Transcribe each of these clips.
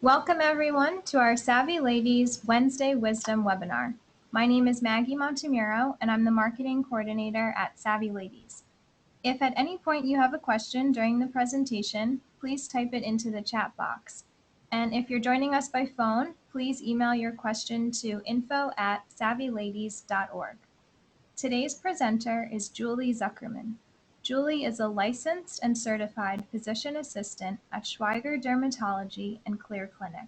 Welcome everyone to our Savvy Ladies Wednesday Wisdom webinar. My name is Maggie Montemuro and I'm the Marketing Coordinator at Savvy Ladies. If at any point you have a question during the presentation, please type it into the chat box. And if you're joining us by phone, please email your question to info@savvyladies.org. Today's presenter is Julie Zuckerman. Julie is a licensed and certified physician assistant at Schweiger Dermatology and Clear Clinic.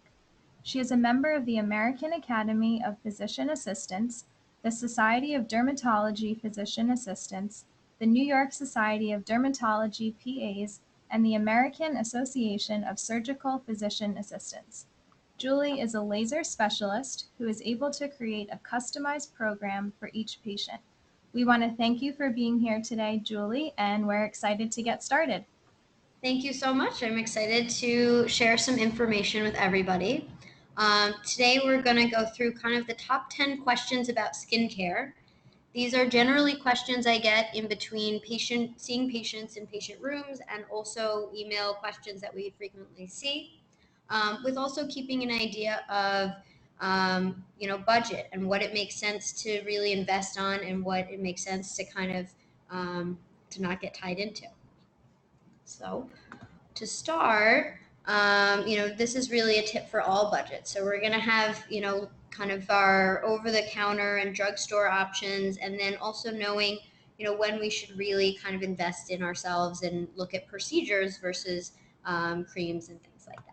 She is a member of the American Academy of Physician Assistants, the Society of Dermatology Physician Assistants, the New York Society of Dermatology PAs, and the American Association of Surgical Physician Assistants. Julie is a laser specialist who is able to create a customized program for each patient. We want to thank you for being here today, Julie, and we're excited to get started. Thank you so much. I'm excited to share some information with everybody. Today we're going to go through kind of the top 10 questions about skincare. These are generally questions I get in between seeing patients in patient rooms and also email questions that we frequently see, with also keeping an idea of budget and what it makes sense to really invest on and what it makes sense to kind of to not get tied into. So to start, this is really a tip for all budgets. So we're going to have, kind of our over-the-counter and drugstore options, and then also knowing, when we should really kind of invest in ourselves and look at procedures versus creams and things like that.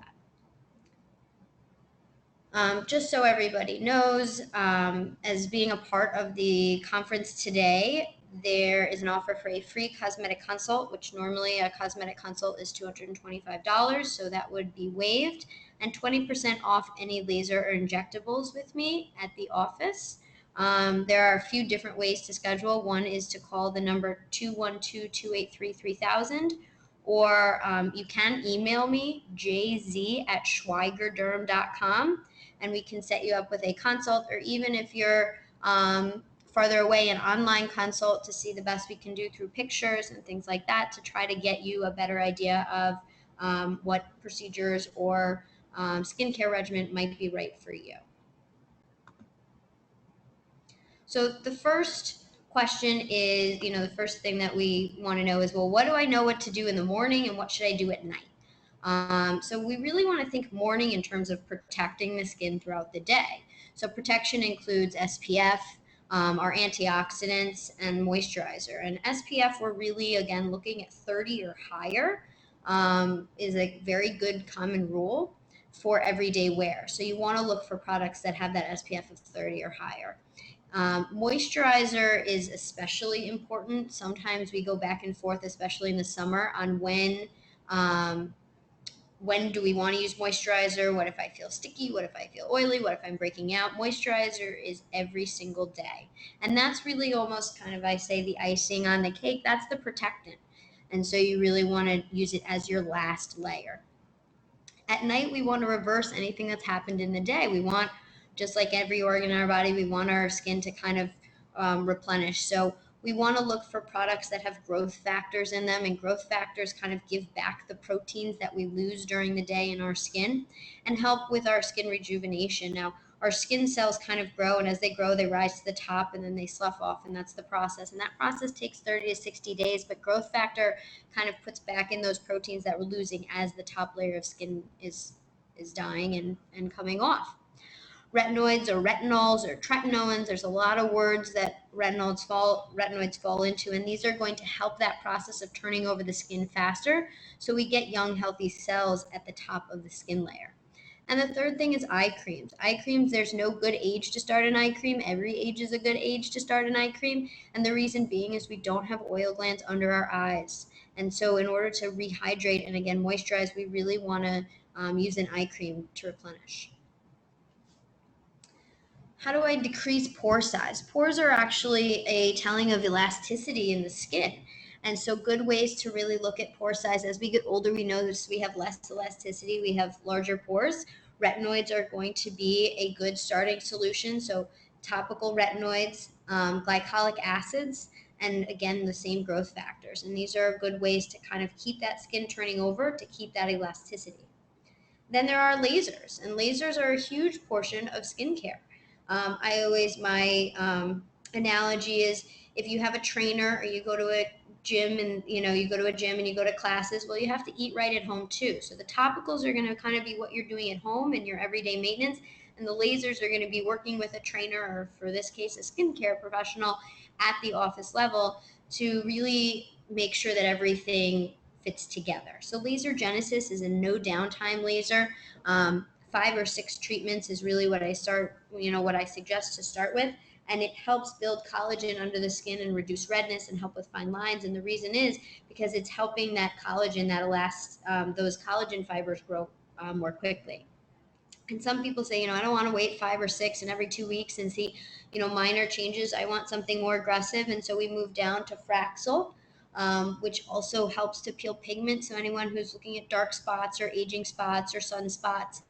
Just so everybody knows, as being a part of the conference today, there is an offer for a free cosmetic consult, which normally a cosmetic consult is $225, so that would be waived, and 20% off any laser or injectables with me at the office. There are a few different ways to schedule. One is to call the number 212-283-3000, or you can email me, jz@schweigerderm.com, and we can set you up with a consult, or even if you're farther away, an online consult to see the best we can do through pictures and things like that to try to get you a better idea of what procedures or skincare regimen might be right for you. So the first question is, the first thing that we want to know is, well, what do I know what to do in the morning and what should I do at night? So we really want to think morning in terms of protecting the skin throughout the day. So protection includes SPF, our antioxidants, and moisturizer. And SPF, we're really, again, looking at 30 or higher is a very good common rule for everyday wear. So you want to look for products that have that SPF of 30 or higher. Moisturizer is especially important. Sometimes we go back and forth, especially in the summer, on when do we want to use moisturizer? What if I feel sticky? What if I feel oily? What if I'm breaking out? Moisturizer is every single day. And that's really almost kind of, I say, the icing on the cake. That's the protectant. And so you really want to use it as your last layer. At night, we want to reverse anything that's happened in the day. We want, just like every organ in our body, we want our skin to kind of replenish. So we want to look for products that have growth factors in them, and growth factors kind of give back the proteins that we lose during the day in our skin and help with our skin rejuvenation. Now, our skin cells kind of grow, and as they grow, they rise to the top and then they slough off, and that's the process. And that process takes 30 to 60 days, but growth factor kind of puts back in those proteins that we're losing as the top layer of skin is dying and coming off. Retinoids or retinols or tretinoins, there's a lot of words that retinoids fall into, and these are going to help that process of turning over the skin faster so we get young, healthy cells at the top of the skin layer. And the third thing is eye creams. Eye creams, there's no good age to start an eye cream. Every age is a good age to start an eye cream, and the reason being is we don't have oil glands under our eyes. And so in order to rehydrate and, again, moisturize, we really want to use an eye cream to replenish. How do I decrease pore size? Pores are actually a telling of elasticity in the skin. And so good ways to really look at pore size. As we get older, we notice we have less elasticity. We have larger pores. Retinoids are going to be a good starting solution. So topical retinoids, glycolic acids, and again, the same growth factors. And these are good ways to kind of keep that skin turning over to keep that elasticity. Then there are lasers, and lasers are a huge portion of skincare. My analogy is, if you have a trainer or you go to a gym and you go to a gym and you go to classes, well, you have to eat right at home too. So the topicals are going to kind of be what you're doing at home and your everyday maintenance, and the lasers are going to be working with a trainer, or for this case a skincare professional at the office level, to really make sure that everything fits together. So laser genesis is a no downtime laser. 5 or 6 treatments is really what I suggest to start with, and it helps build collagen under the skin and reduce redness and help with fine lines. And the reason is because it's helping that collagen, those collagen fibers grow more quickly. And some people say, I don't want to wait 5 or 6 and every 2 weeks and see, minor changes. I want something more aggressive. And so we moved down to Fraxel, which also helps to peel pigment. So anyone who's looking at dark spots or aging spots or sunspots,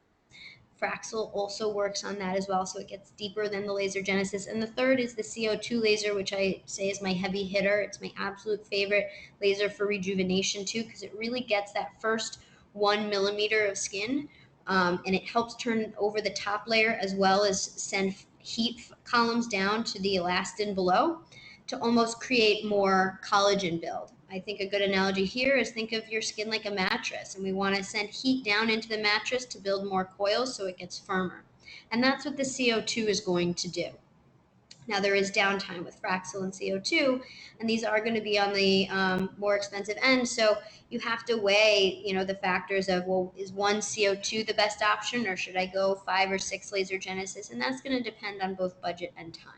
Fraxel also works on that as well, so it gets deeper than the laser genesis. And the third is the CO2 laser, which I say is my heavy hitter. It's my absolute favorite laser for rejuvenation too, because it really gets that first 1 millimeter of skin, and it helps turn over the top layer as well as send heat columns down to the elastin below to almost create more collagen build. I think a good analogy here is, think of your skin like a mattress, and we want to send heat down into the mattress to build more coils so it gets firmer. And that's what the CO2 is going to do. Now, there is downtime with Fraxel and CO2, and these are going to be on the more expensive end. So you have to weigh, the factors of, well, is one CO2 the best option, or should I go 5 or 6 laser genesis? And that's going to depend on both budget and time.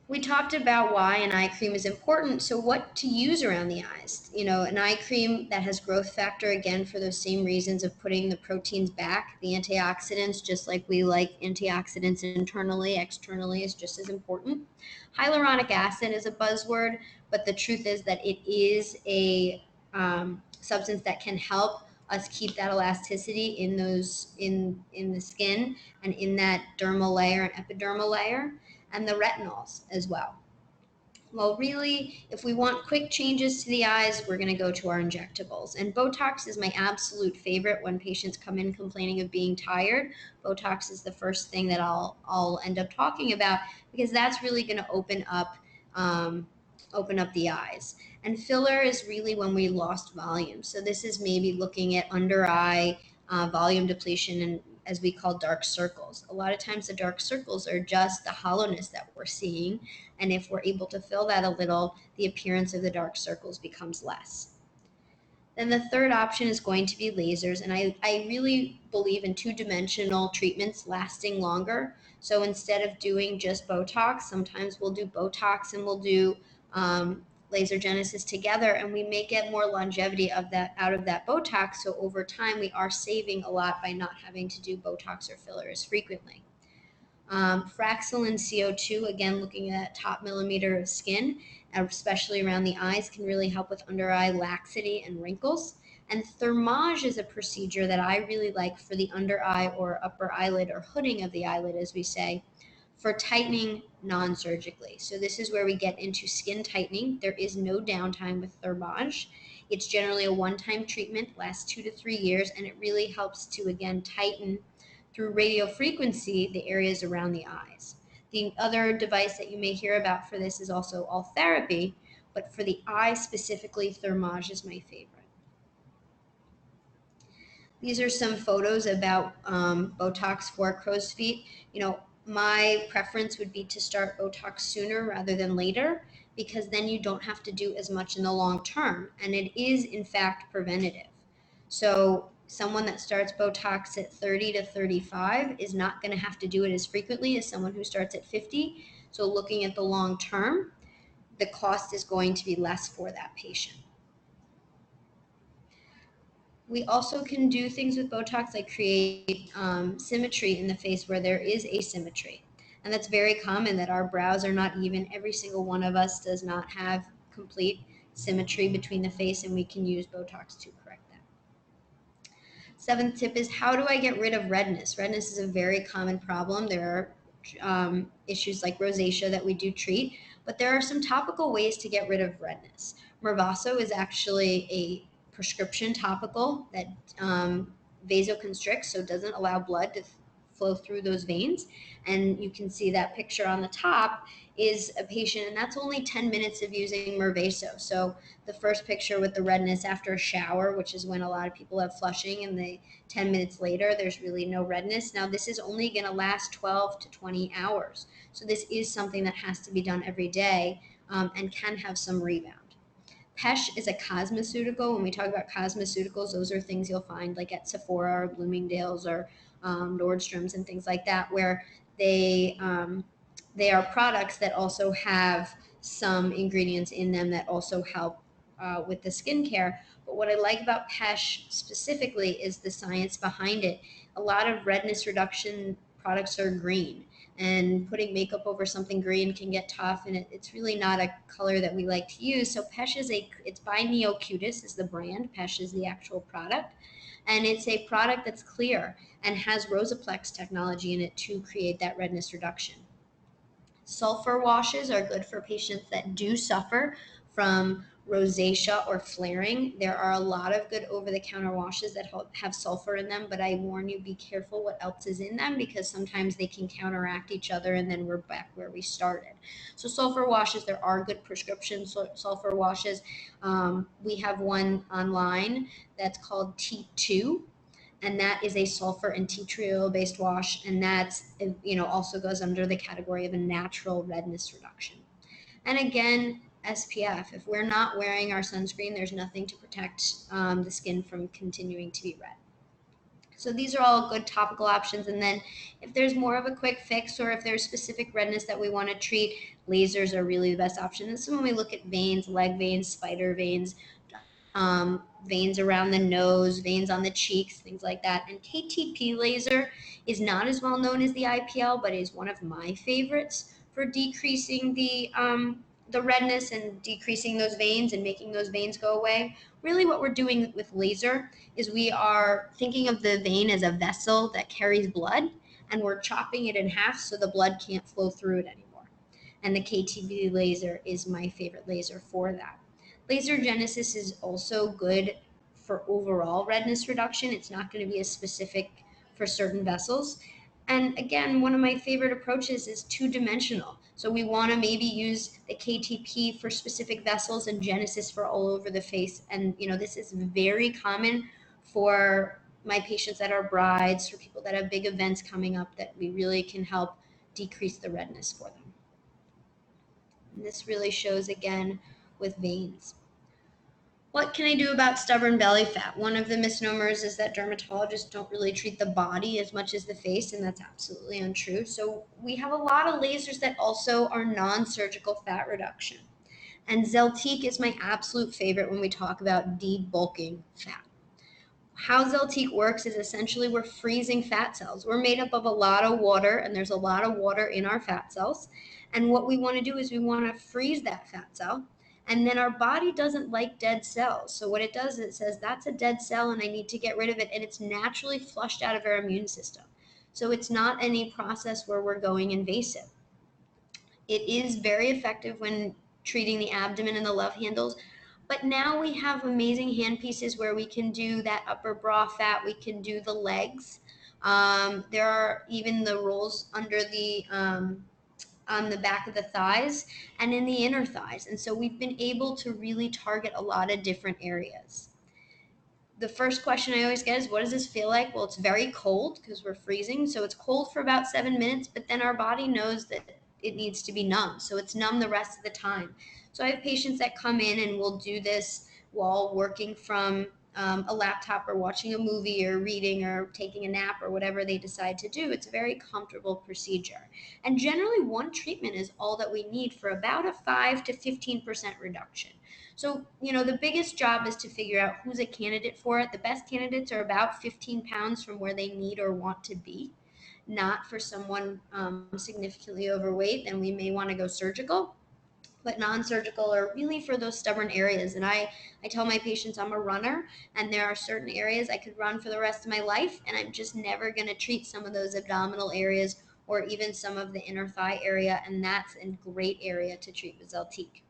We talked about why an eye cream is important. So what to use around the eyes? An eye cream that has growth factor, again, for those same reasons of putting the proteins back, the antioxidants, just like we like antioxidants internally, externally is just as important. Hyaluronic acid is a buzzword, but the truth is that it is a substance that can help us keep that elasticity in the skin and in that dermal layer and epidermal layer, and the retinols as well. Well, really, if we want quick changes to the eyes, we're going to go to our injectables. And Botox is my absolute favorite when patients come in complaining of being tired. Botox is the first thing that I'll end up talking about, because that's really going to open up the eyes. And filler is really when we lost volume. So this is maybe looking at under eye volume depletion, and as we call dark circles. A lot of times the dark circles are just the hollowness that we're seeing, and if we're able to fill that a little, the appearance of the dark circles becomes less. Then the third option is going to be lasers, and I really believe in 2-dimensional treatments lasting longer. So instead of doing just Botox, sometimes we'll do Botox and we'll do laser genesis together, and we may get more longevity out of that Botox. So over time, we are saving a lot by not having to do Botox or filler as frequently. Fraxel and CO2, again, looking at top millimeter of skin, especially around the eyes, can really help with under eye laxity and wrinkles. And thermage is a procedure that I really like for the under eye or upper eyelid, or hooding of the eyelid, as we say, for tightening non-surgically. So this is where we get into skin tightening. There is no downtime with thermage. It's generally a one-time treatment, lasts 2 to 3 years, and it really helps to, again, tighten through radiofrequency the areas around the eyes. The other device that you may hear about for this is also all therapy, but for the eye specifically, thermage is my favorite. These are some photos about Botox for crow's feet. My preference would be to start Botox sooner rather than later, because then you don't have to do as much in the long term, and it is in fact preventative. So someone that starts Botox at 30 to 35 is not going to have to do it as frequently as someone who starts at 50. So looking at the long term, the cost is going to be less for that patient. We also can do things with Botox like create symmetry in the face where there is asymmetry. And that's very common, that our brows are not even. Every single one of us does not have complete symmetry between the face, and we can use Botox to correct that. 7th tip is, how do I get rid of redness? Redness is a very common problem. There are issues like rosacea that we do treat, but there are some topical ways to get rid of redness. Mervaso is actually a prescription topical that vasoconstricts, so doesn't allow blood to flow through those veins. And you can see that picture on the top is a patient, and that's only 10 minutes of using Mirvaso. So the first picture with the redness after a shower, which is when a lot of people have flushing, and the 10 minutes later, there's really no redness. Now, this is only going to last 12 to 20 hours. So this is something that has to be done every day and can have some rebound. Pesh is a cosmeceutical. When we talk about cosmeceuticals, those are things you'll find like at Sephora or Bloomingdale's or Nordstrom's and things like that, where they are products that also have some ingredients in them that also help with the skincare. But what I like about Pesh specifically is the science behind it. A lot of redness reduction products are green, and putting makeup over something green can get tough, and it's really not a color that we like to use. So Pesh it's by Neocutis is the brand. Pesh is the actual product, and it's a product that's clear and has Rosaplex technology in it to create that redness reduction. Sulfur washes are good for patients that do suffer from rosacea or flaring. There are a lot of good over-the-counter washes that have sulfur in them, but I warn you, be careful what else is in them, because sometimes they can counteract each other and then we're back where we started. So sulfur washes, there are good prescription sulfur washes. We have one online that's called T2, and that is a sulfur and tea tree oil based wash, and that's also goes under the category of a natural redness reduction. And again, SPF. If we're not wearing our sunscreen, there's nothing to protect the skin from continuing to be red. So these are all good topical options. And then if there's more of a quick fix, or if there's specific redness that we want to treat, lasers are really the best option. This is when we look at veins, leg veins, spider veins, veins around the nose, veins on the cheeks, things like that. And KTP laser is not as well known as the IPL, but is one of my favorites for decreasing the redness and decreasing those veins and making those veins go away. Really what we're doing with laser is we are thinking of the vein as a vessel that carries blood, and we're chopping it in half so the blood can't flow through it anymore. And the KTP laser is my favorite laser for that. Laser genesis is also good for overall redness reduction. It's not going to be as specific for certain vessels. And again, one of my favorite approaches is two-dimensional. So we want to maybe use the KTP for specific vessels and genesis for all over the face. And this is very common for my patients that are brides, for people that have big events coming up, that we really can help decrease the redness for them. And this really shows again with veins. What can I do about stubborn belly fat? One of the misnomers is that dermatologists don't really treat the body as much as the face, and that's absolutely untrue. So we have a lot of lasers that also are non-surgical fat reduction. And Zeltiq is my absolute favorite when we talk about debulking fat. How Zeltiq works is essentially we're freezing fat cells. We're made up of a lot of water, and there's a lot of water in our fat cells. And what we want to do is we want to freeze that fat cell. And then our body doesn't like dead cells. So what it does is it says, that's a dead cell and I need to get rid of it. And it's naturally flushed out of our immune system. So it's not any process where we're going invasive. It is very effective when treating the abdomen and the love handles. But now we have amazing hand pieces where we can do that upper bra fat. We can do the legs. There are even the rolls under the on the back of the thighs and in the inner thighs. And so we've been able to really target a lot of different areas. The first question I always get is, what does this feel like? Well, it's very cold because we're freezing. So it's cold for about 7 minutes, but then our body knows that it needs to be numb. So it's numb the rest of the time. So I have patients that come in and will do this while working from a laptop or watching a movie or reading or taking a nap or whatever they decide to do. It's a very comfortable procedure. And generally one treatment is all that we need for about a 5 to 15% reduction. So, the biggest job is to figure out who's a candidate for it. The best candidates are about 15 pounds from where they need or want to be. Not for someone significantly overweight, then we may want to go surgical. But non-surgical are really for those stubborn areas. And I tell my patients I'm a runner, and there are certain areas I could run for the rest of my life, and I'm just never going to treat some of those abdominal areas or even some of the inner thigh area, and that's a great area to treat with Zeltiq.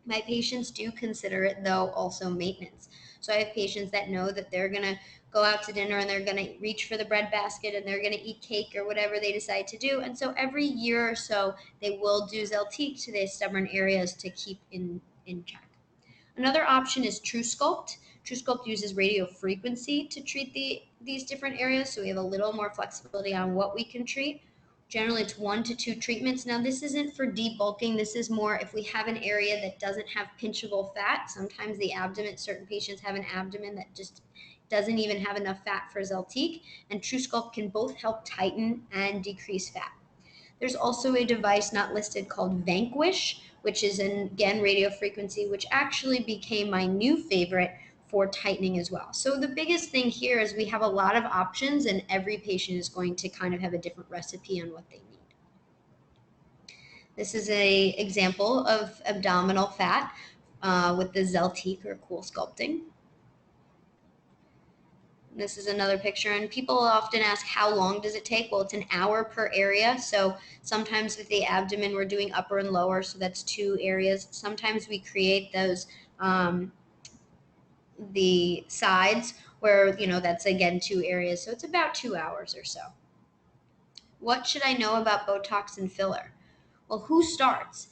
My patients do consider it, though, also maintenance. So I have patients that know that they're going to go out to dinner and they're going to reach for the bread basket and they're going to eat cake or whatever they decide to do. And so every year or so, they will do Zeltique to their stubborn areas to keep in check. Another option is TrueSculpt. TrueSculpt uses radio frequency to treat these different areas, so we have a little more flexibility on what we can treat. Generally, it's 1 to 2 treatments. Now, this isn't for debulking. This is more if we have an area that doesn't have pinchable fat. Sometimes the abdomen, certain patients have an abdomen that just doesn't even have enough fat for Zeltique, and TrueSculpt can both help tighten and decrease fat. There's also a device not listed called Vanquish, which is, again, radio frequency, which actually became my new favorite for tightening as well. So the biggest thing here is we have a lot of options, and every patient is going to kind of have a different recipe on what they need. This is an example of abdominal fat with the Zeltique or Coolsculpting. This is another picture, and people often ask, how long does it take? Well, it's an hour per area. So sometimes with the abdomen, we're doing upper and lower, so that's 2 areas. Sometimes we create those, the sides where, that's again 2 areas. So it's about 2 hours or so. What should I know about Botox and filler? Well, who starts?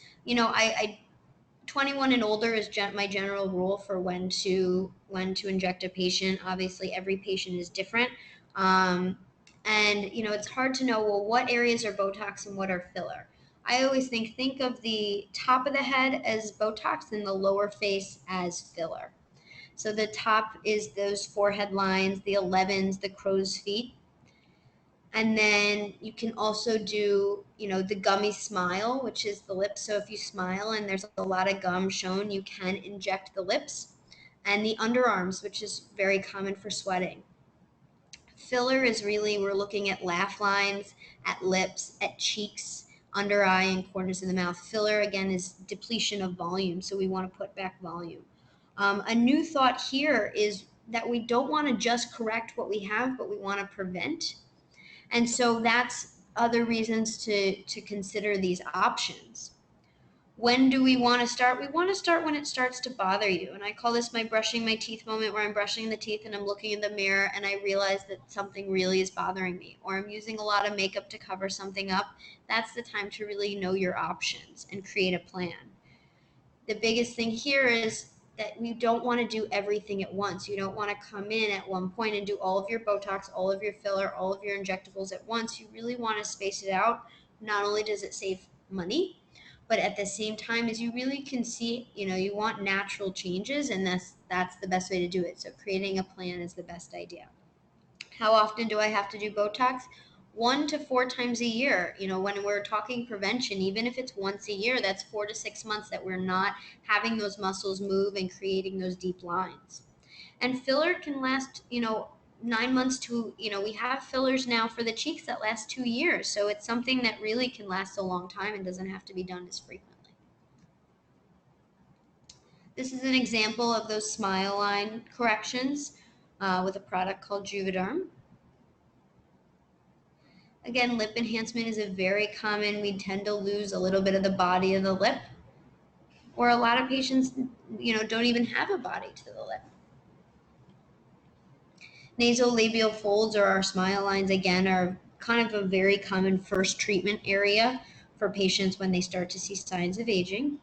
21 and older is my general rule for when to inject a patient. Obviously, every patient is different. And, it's hard to know, well, what areas are Botox and what are filler? I always think of the top of the head as Botox and the lower face as filler. So the top is those forehead lines, the 11s, the crow's feet. And then you can also do, the gummy smile, which is the lips. So if you smile and there's a lot of gum shown, you can inject the lips. And the underarms, which is very common for sweating. Filler is really, we're looking at laugh lines, at lips, at cheeks, under eye, and corners of the mouth. Filler, again, is depletion of volume, so we want to put back volume. A new thought here is that we don't want to just correct what we have, but we want to prevent. And so that's other reasons to consider these options. When do we want to start? We want to start when it starts to bother you. And I call this my brushing my teeth moment, where I'm brushing the teeth and I'm looking in the mirror and I realize that something really is bothering me, or I'm using a lot of makeup to cover something up. That's the time to really know your options and create a plan. The biggest thing here is that you don't want to do everything at once. You don't want to come in at one point and do all of your Botox, all of your filler, all of your injectables at once. You really want to space it out. Not only does it save money, but at the same time, as you really can see, you want natural changes, and that's the best way to do it. So creating a plan is the best idea. How often do I have to do Botox? 1 to 4 times a year. When we're talking prevention, even if it's once a year, that's 4 to 6 months that we're not having those muscles move and creating those deep lines. And filler can last, 9 months to, we have fillers now for the cheeks that last 2 years. So it's something that really can last a long time and doesn't have to be done as frequently. This is an example of those smile line corrections with a product called Juvederm. Again, lip enhancement is a very common, we tend to lose a little bit of the body of the lip, or a lot of patients, don't even have a body to the lip. Nasolabial folds, or our smile lines, again, are kind of a very common first treatment area for patients when they start to see signs of aging.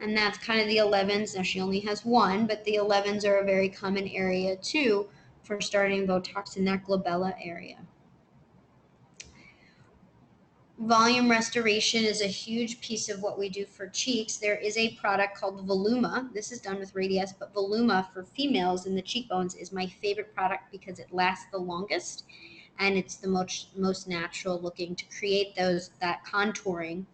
And that's kind of the 11s. Now she only has 1, but the 11s are a very common area too for starting Botox in that glabella area. Volume restoration is a huge piece of what we do for cheeks. There is a product called Voluma. This is done with Radius, but Voluma for females in the cheekbones is my favorite product because it lasts the longest and it's the most natural looking to create that contouring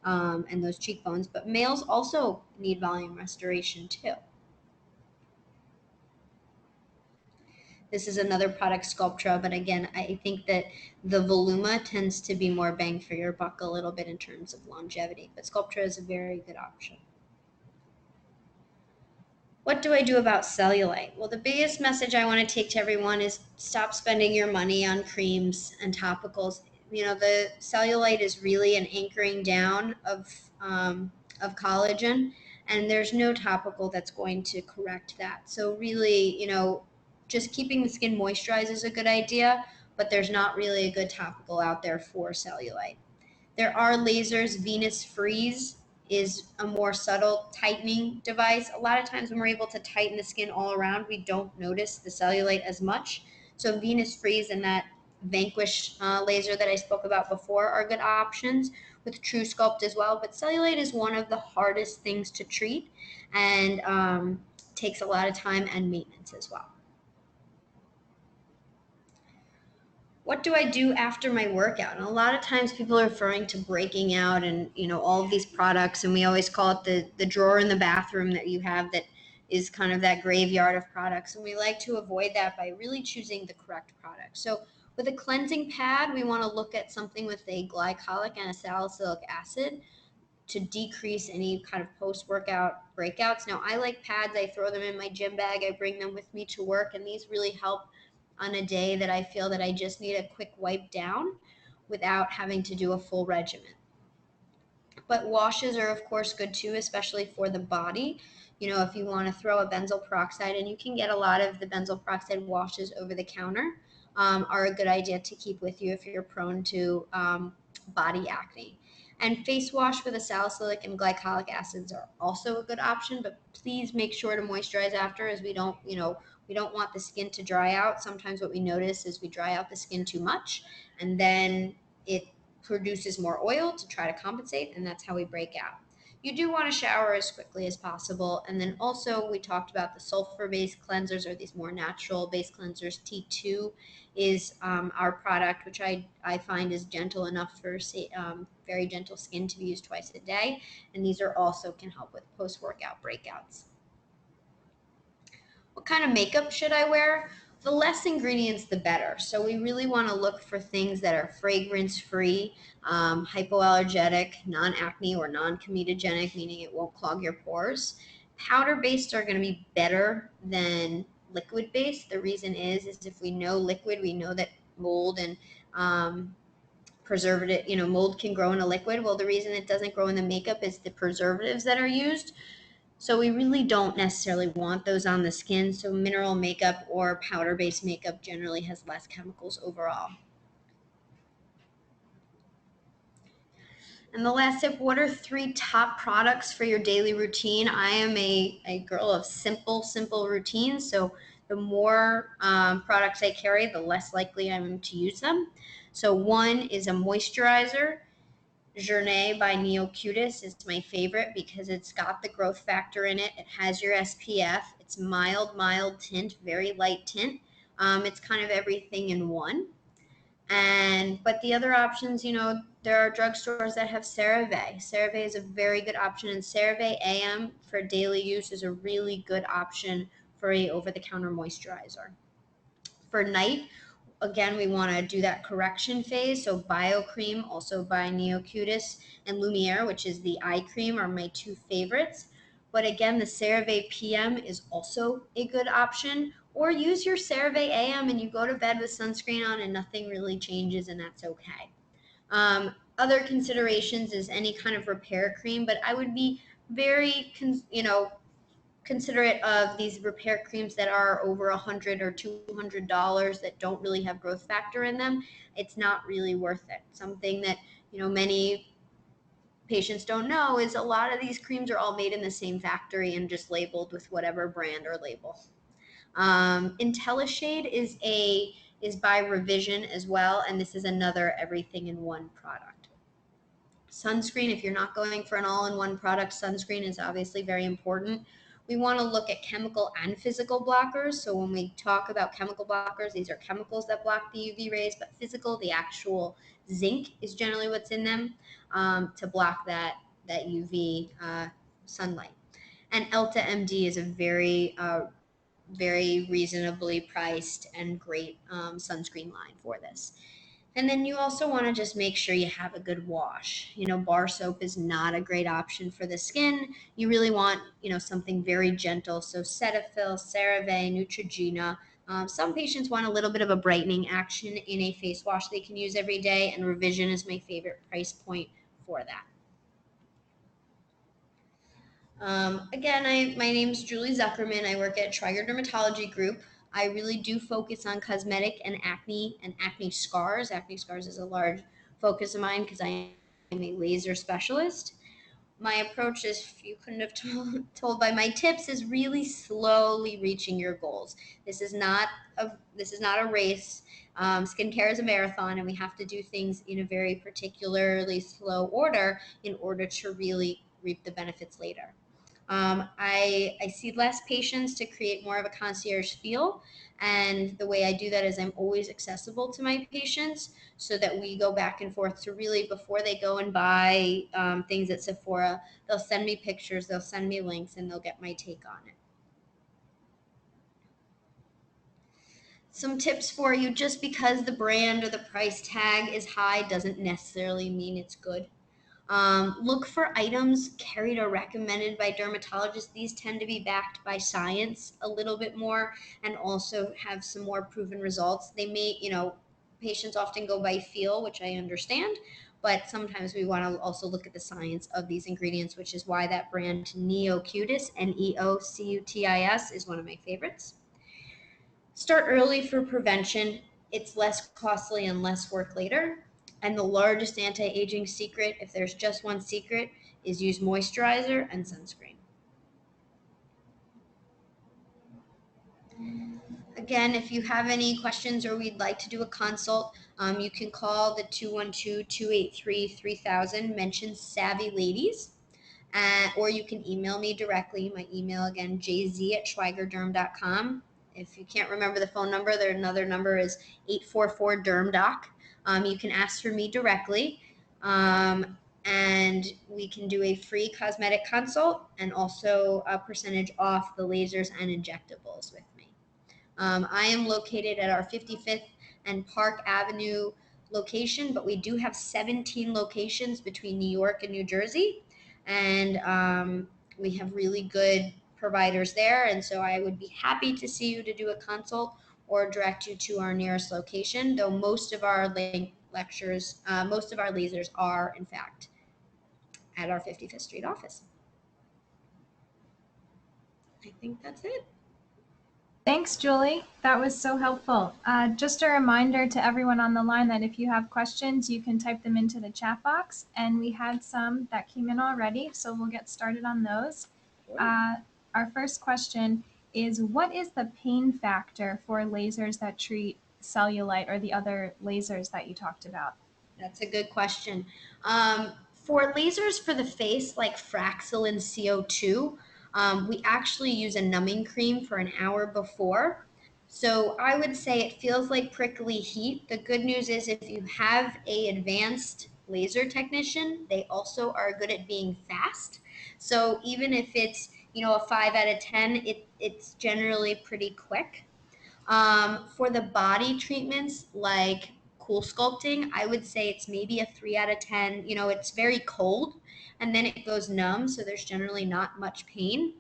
and those cheekbones. But males also need volume restoration too. This is another product, Sculptra, but again, I think that the Voluma tends to be more bang for your buck a little bit in terms of longevity, but Sculptra is a very good option. What do I do about cellulite? Well, the biggest message I want to take to everyone is stop spending your money on creams and topicals. The cellulite is really an anchoring down of collagen, and there's no topical that's going to correct that. So really, just keeping the skin moisturized is a good idea, but there's not really a good topical out there for cellulite. There are lasers. Venus Freeze is a more subtle tightening device. A lot of times when we're able to tighten the skin all around, we don't notice the cellulite as much. So Venus Freeze and that Vanquish laser that I spoke about before are good options, with True Sculpt as well. But cellulite is one of the hardest things to treat, and takes a lot of time and maintenance as well. What do I do after my workout? And a lot of times people are referring to breaking out and, all of these products, and we always call it the drawer in the bathroom that you have that is kind of that graveyard of products. And we like to avoid that by really choosing the correct product. So with a cleansing pad, we want to look at something with a glycolic and a salicylic acid to decrease any kind of post-workout breakouts. Now, I like pads. I throw them in my gym bag. I bring them with me to work, and these really help on a day that I feel that I just need a quick wipe down without having to do a full regimen. But washes are, of course, good too, especially for the body. If you want to throw a benzoyl peroxide, and you can get a lot of the benzoyl peroxide washes over the counter, are a good idea to keep with you if you're prone to body acne. And face wash with a salicylic and glycolic acids are also a good option, but please make sure to moisturize after, as we don't want the skin to dry out. Sometimes what we notice is we dry out the skin too much, and then it produces more oil to try to compensate, and that's how we break out. You do want to shower as quickly as possible. And then also we talked about the sulfur-based cleansers, or these more natural-based cleansers. T2 is our product, which I find is gentle enough for very gentle skin to be used twice a day. And these are also can help with post-workout breakouts. What kind of makeup should I wear? The less ingredients, the better. So we really want to look for things that are fragrance-free, hypoallergenic, non-acne or non-comedogenic, meaning it won't clog your pores. Powder-based are going to be better than liquid-based. The reason is if we know liquid, we know that mold and preservative, mold can grow in a liquid. Well, the reason it doesn't grow in the makeup is the preservatives that are used. So we really don't necessarily want those on the skin. So mineral makeup or powder-based makeup generally has less chemicals overall. And the last tip, what are 3 top products for your daily routine? I am a girl of simple routines. So the more products I carry, the less likely I'm to use them. So one is a moisturizer. Journée by Neocutis is my favorite because it's got the growth factor in it. It has your SPF. It's mild tint, very light tint. It's kind of everything in one. But the other options, there are drugstores that have CeraVe. CeraVe is a very good option, and CeraVe AM for daily use is a really good option for a over-the-counter moisturizer. For night, again, we want to do that correction phase. So BioCream, also by Neocutis, and Lumiere, which is the eye cream, are my 2 favorites. But again, the CeraVe PM is also a good option. Or use your CeraVe AM and you go to bed with sunscreen on and nothing really changes, and that's okay. Other considerations is any kind of repair cream, but I would be very, considerate of these repair creams that are over $100 or $200 that don't really have growth factor in them. It's not really worth it. Something that, many patients don't know is a lot of these creams are all made in the same factory and just labeled with whatever brand or label. IntelliShade is by Revision as well, and this is another everything in one product. Sunscreen, if you're not going for an all-in-one product, sunscreen is obviously very important. We want to look at chemical and physical blockers. So when we talk about chemical blockers, these are chemicals that block the UV rays, but physical, the actual zinc is generally what's in them to block that UV sunlight. And Elta MD is a very reasonably priced and great sunscreen line for this. And then you also want to just make sure you have a good wash. Bar soap is not a great option for the skin. You really want, something very gentle. So Cetaphil, CeraVe, Neutrogena. Some patients want a little bit of a brightening action in a face wash they can use every day, and Revision is my favorite price point for that. Again, my name's Julie Zuckerman. I work at Schweiger Dermatology Group. I really do focus on cosmetic and acne scars. Acne scars is a large focus of mine because I am a laser specialist. My approach, if you couldn't have told by my tips, is really slowly reaching your goals. This is not a race. Skincare is a marathon, and we have to do things in a very particularly slow order in order to really reap the benefits later. I see less patients to create more of a concierge feel. And the way I do that is I'm always accessible to my patients so that we go back and forth to really, before they go and buy things at Sephora, they'll send me pictures, they'll send me links, and they'll get my take on it. Some tips for you: just because the brand or the price tag is high doesn't necessarily mean it's good. Look for items carried or recommended by dermatologists. These tend to be backed by science a little bit more and also have some more proven results. They may, patients often go by feel, which I understand, but sometimes we want to also look at the science of these ingredients, which is why that brand Neocutis, Neocutis, is one of my favorites. Start early for prevention. It's less costly and less work later. And the largest anti-aging secret, if there's just one secret, is use moisturizer and sunscreen. Again, if you have any questions or we'd like to do a consult, you can call the 212-283-3000, mention Savvy Ladies, or you can email me directly. My email, again, jz@schweigerderm.com. If you can't remember the phone number, another number is 844-DERMDOC. You can ask for me directly, and we can do a free cosmetic consult and also a percentage off the lasers and injectables with me. I am located at our 55th and Park Avenue location, but we do have 17 locations between New York and New Jersey, and we have really good providers there. And so I would be happy to see you to do a consult or direct you to our nearest location, though most of our lasers are, in fact, at our 55th Street office. I think that's it. Thanks, Julie. That was so helpful. Just a reminder to everyone on the line that if you have questions, you can type them into the chat box. And we had some that came in already, so we'll get started on those. Our first question is, what is the pain factor for lasers that treat cellulite or the other lasers that you talked about? That's a good question. For lasers for the face, like Fraxel and CO2, we actually use a numbing cream for an hour before. So I would say it feels like prickly heat. The good news is if you have an advanced laser technician, they also are good at being fast. So even if it's, a 5 out of 10, it's generally pretty quick. For the body treatments like Coolsculpting, I would say it's maybe a 3 out of 10. It's very cold and then it goes numb, so there's generally not much pain.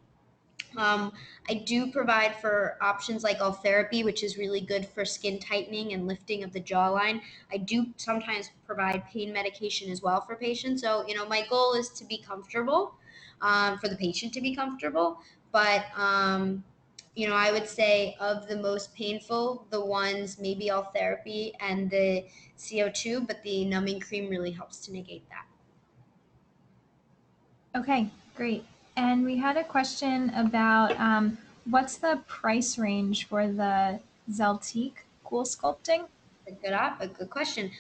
I do provide for options like Ultherapy, which is really good for skin tightening and lifting of the jawline. I do sometimes provide pain medication as well for patients. So, my goal is to be comfortable, for the patient to be comfortable. But, I would say of the most painful, the ones maybe Ultherapy and the CO2, but the numbing cream really helps to negate that. Okay, great. And we had a question about what's the price range for the Zeltique Coolsculpting? A good question.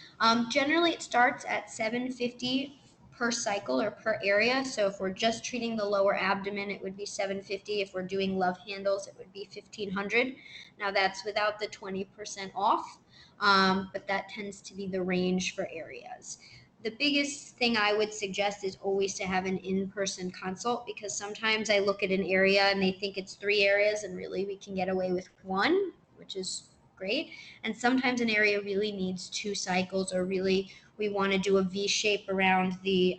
Generally, it starts at $750 per cycle or per area. So if we're just treating the lower abdomen, it would be $750. If we're doing love handles, it would be $1,500. Now that's without the 20% off, but that tends to be the range for areas. The biggest thing I would suggest is always to have an in-person consult, because sometimes I look at an area and they think it's 3 areas and really we can get away with 1, which is great. And sometimes an area really needs 2 cycles, or really we want to do a V shape around the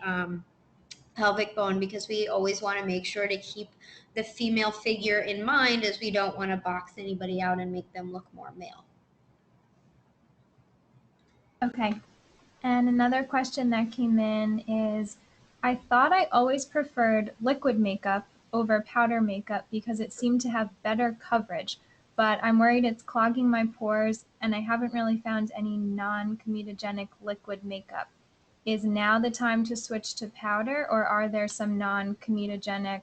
pelvic bone, because we always want to make sure to keep the female figure in mind, as we don't want to box anybody out and make them look more male. Okay. And another question that came in is, I thought I always preferred liquid makeup over powder makeup because it seemed to have better coverage, but I'm worried it's clogging my pores and I haven't really found any non-comedogenic liquid makeup. Is now the time to switch to powder, or are there some non-comedogenic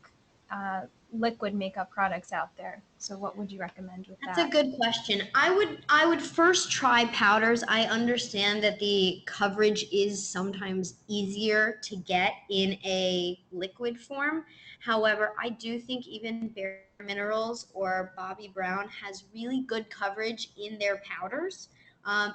liquid makeup products out there? So what would you recommend with That's a that? good question. I would first try powders. I understand that the coverage is sometimes easier to get in a liquid form. However, I do think even Bare Minerals or Bobbi Brown has really good coverage in their powders.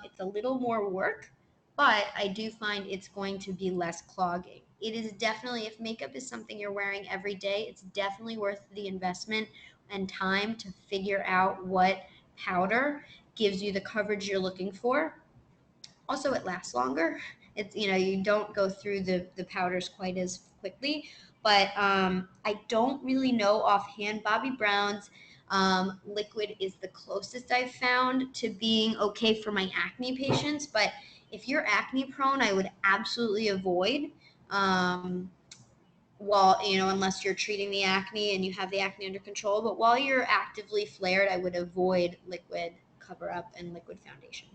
It's a little more work, but I do find it's going to be less clogging. It is definitely, if makeup is something you're wearing every day, it's definitely worth the investment and time to figure out what powder gives you the coverage you're looking for. Also, it lasts longer. It's, you don't go through the powders quite as quickly. But I don't really know offhand. Bobbi Brown's liquid is the closest I've found to being okay for my acne patients. But if you're acne prone, I would absolutely avoid. Um, unless you're treating the acne and you have the acne under control. But while you're actively flared, I would avoid liquid cover up and liquid foundation.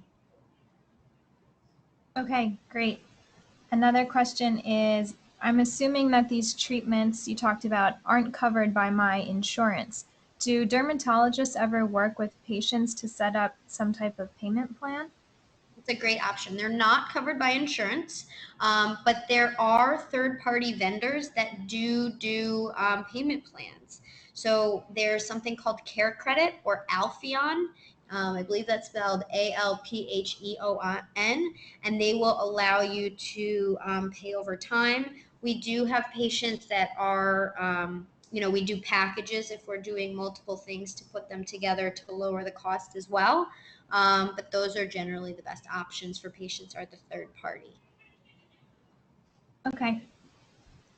Okay, great. Another question is, I'm assuming that these treatments you talked about aren't covered by my insurance. Do dermatologists ever work with patients to set up some type of payment plan? It's a great option. They're not covered by insurance, but there are third-party vendors that do payment plans. So there's something called Care Credit or Alpheon. I believe that's spelled Alpheon, and they will allow you to pay over time. We do have patients that are, we do packages if we're doing multiple things to put them together to lower the cost as well. But those are generally the best options for patients are the third party. Okay.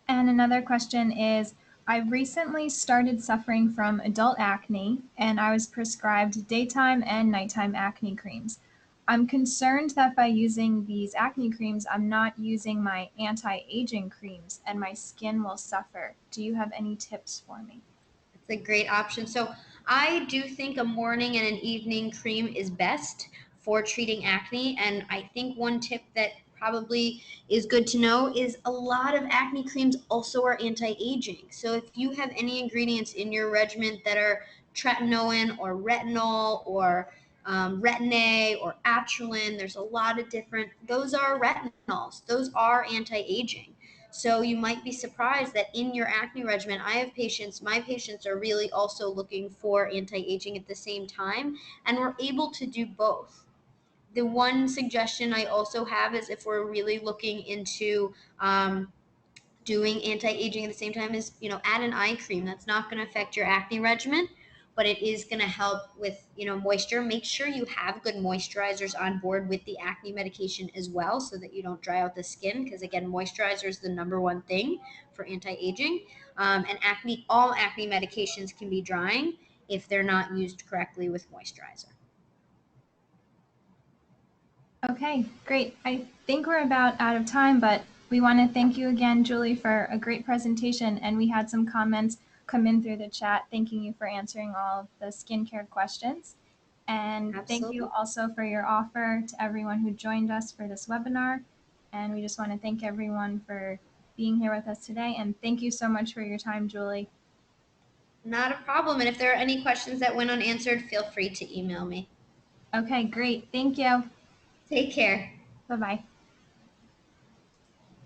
And another question is, I've recently started suffering from adult acne and I was prescribed daytime and nighttime acne creams. I'm concerned that by using these acne creams, I'm not using my anti-aging creams and my skin will suffer. Do you have any tips for me? It's a great option. So I do think a morning and an evening cream is best for treating acne. And I think one tip that probably is good to know is a lot of acne creams also are anti-aging. So if you have any ingredients in your regimen that are tretinoin or retinol or retin-A or atrilin, there's a lot of different, those are retinols. Those are anti-aging. So you might be surprised that in your acne regimen, I have patients, my patients are really also looking for anti-aging at the same time, and we're able to do both. The one suggestion I also have is if we're really looking into doing anti-aging at the same time is, add an eye cream. That's not going to affect your acne regimen, but it is going to help with, moisture. Make sure you have good moisturizers on board with the acne medication as well so that you don't dry out the skin, because again, moisturizer is the number one thing for anti-aging. And all acne medications can be drying if they're not used correctly with moisturizer. Okay, great. I think we're about out of time, but we want to thank you again, Julie, for a great presentation. And we had some comments come in through the chat thanking you for answering all of the skincare questions. And thank you Absolutely. also for your offer to everyone who joined us for this webinar. And we just want to thank everyone for being here with us today. And thank you so much for your time, Julie. Not a problem. And if there are any questions that went unanswered, feel free to email me. Okay, great. Thank you. Take care. Bye-bye.